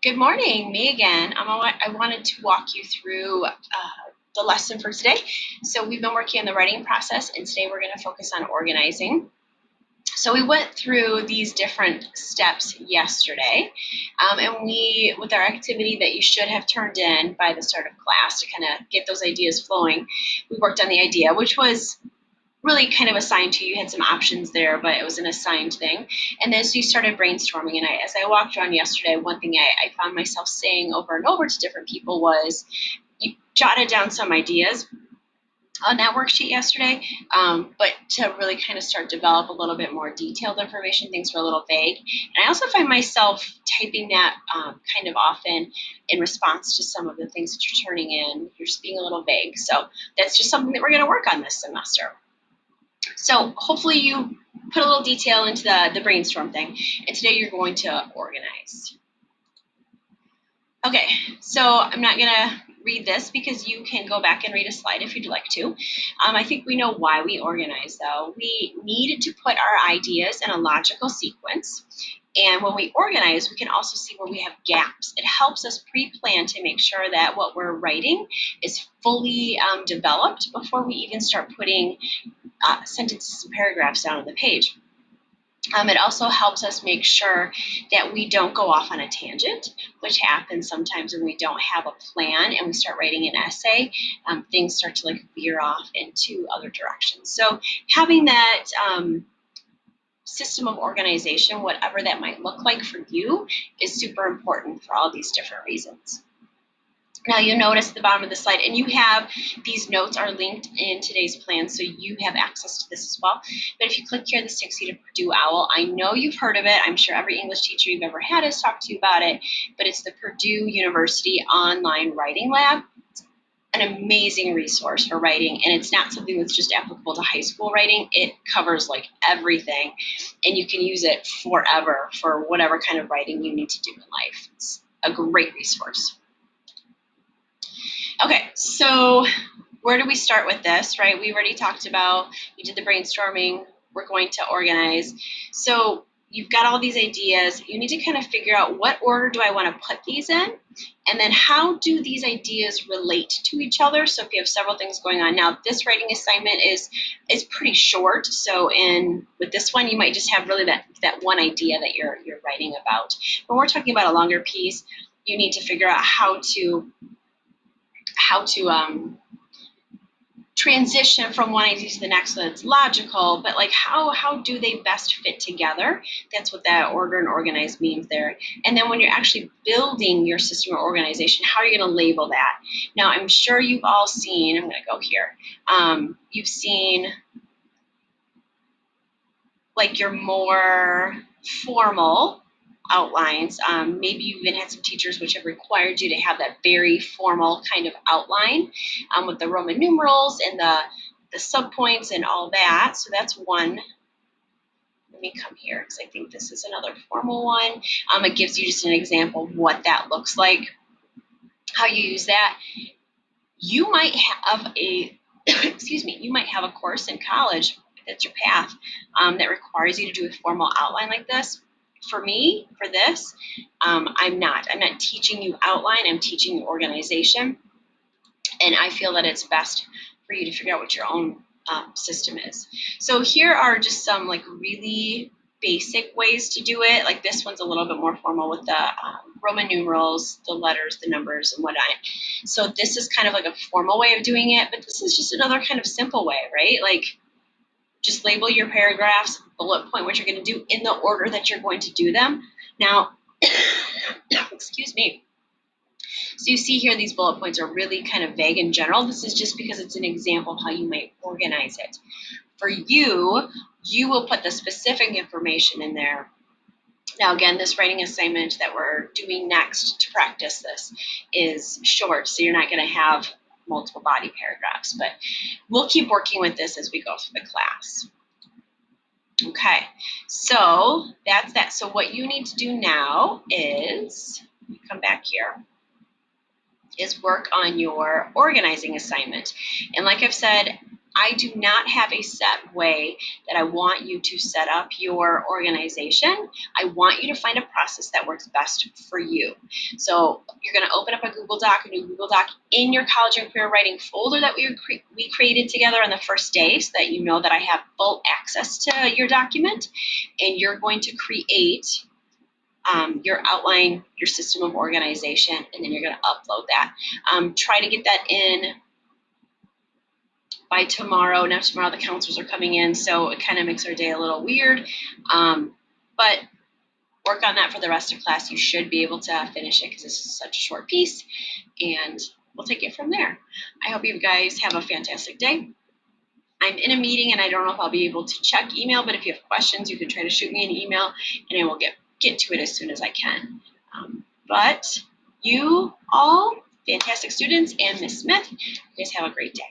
Good morning, me again. I wanted to walk you through the lesson for today. So we've been working on the writing process, and today we're going to focus on organizing. So we went through these different steps yesterday, and with our activity that you should have turned in by the start of class to kind of get those ideas flowing, we worked on the idea, which was really kind of assigned to you. You had some options there, but it was an assigned thing. And then so you started brainstorming. And as I walked around yesterday, one thing I found myself saying over and over to different people was you jotted down some ideas on that worksheet yesterday, but to really kind of start develop a little bit more detailed information, things were a little vague. And I also find myself typing that kind of often in response to some of the things that you're turning in. You're just being a little vague. So that's just something that we're going to work on this semester. So hopefully you put a little detail into the brainstorm thing, and today you're going to organize. Okay, so I'm not gonna read this because you can go back and read a slide if you'd like to. I think we know why we organize though. We need to put our ideas in a logical sequence. And when we organize, we can also see where we have gaps. It helps us pre-plan to make sure that what we're writing is fully developed before we even start putting sentences and paragraphs down on the page. It also helps us make sure that we don't go off on a tangent, which happens sometimes when we don't have a plan and we start writing an essay. Things start to veer off into other directions. So having that system of organization, whatever that might look like for you, is super important for all these different reasons. Now you'll notice at the bottom of the slide, and you have these notes are linked in today's plan, so you have access to this as well. But if you click here, the 6 Feet of Purdue OWL, I know you've heard of it. I'm sure every English teacher you've ever had has talked to you about it, but it's the Purdue University Online Writing Lab. It's an amazing resource for writing, and it's not something that's just applicable to high school writing. It covers everything, and you can use it forever for whatever kind of writing you need to do in life. It's a great resource. Okay, so where do we start with this, right? We already talked about, we did the brainstorming, we're going to organize. So you've got all these ideas. You need to kind of figure out what order do I want to put these in, and then how do these ideas relate to each other. So if you have several things going on. Now, this writing assignment is pretty short. So with this one, you might just have really that one idea that you're writing about. When we're talking about a longer piece, you need to figure out how to transition from one idea to the next so that's logical, but how do they best fit together? That's what that order and organize means there. And then when you're actually building your system or organization, how are you going to label that? Now, I'm sure you've all seen, I'm going to go here, you've seen your more formal outlines. Maybe you even had some teachers which have required you to have that very formal kind of outline with the Roman numerals and the subpoints and all that. So that's one. Let me come here because I think this is another formal one. It gives you just an example of what that looks like, how you use that. You might have excuse me, you might have a course in college, that's your path, that requires you to do a formal outline like this. For me, for this, I'm not teaching you outline, I'm teaching you organization. And I feel that it's best for you to figure out what your own system is. So here are just some really basic ways to do it. Like this one's a little bit more formal with the Roman numerals, the letters, the numbers, and whatnot. So this is kind of like a formal way of doing it, but this is just another kind of simple way, right? Just label your paragraphs, bullet point what you're going to do in the order that you're going to do them. Now, excuse me. So you see here, these bullet points are really kind of vague in general. This is just because it's an example of how you might organize it. For you, you will put the specific information in there. Now, again, this writing assignment that we're doing next to practice this is short, so you're not going to have multiple body paragraphs, but we'll keep working with this as we go through the class. Okay, so that's that. So what you need to do now is, come back here, is work on your organizing assignment. And like I've said, I do not have a set way that I want you to set up your organization. I want you to find a process that works best for you. So you're going to open up a new Google Doc in your college and career writing folder that we created together on the first day, so that you know that I have full access to your document. And you're going to create your outline, your system of organization, and then you're going to upload that. Try to get that in by tomorrow. Now tomorrow the counselors are coming in, so it kind of makes our day a little weird. But work on that for the rest of class. You should be able to finish it because this is such a short piece, and we'll take it from there. I hope you guys have a fantastic day. I'm in a meeting and I don't know if I'll be able to check email, but if you have questions, you can try to shoot me an email and I will get to it as soon as I can. But you all, fantastic students, and Miss Smith, you guys have a great day.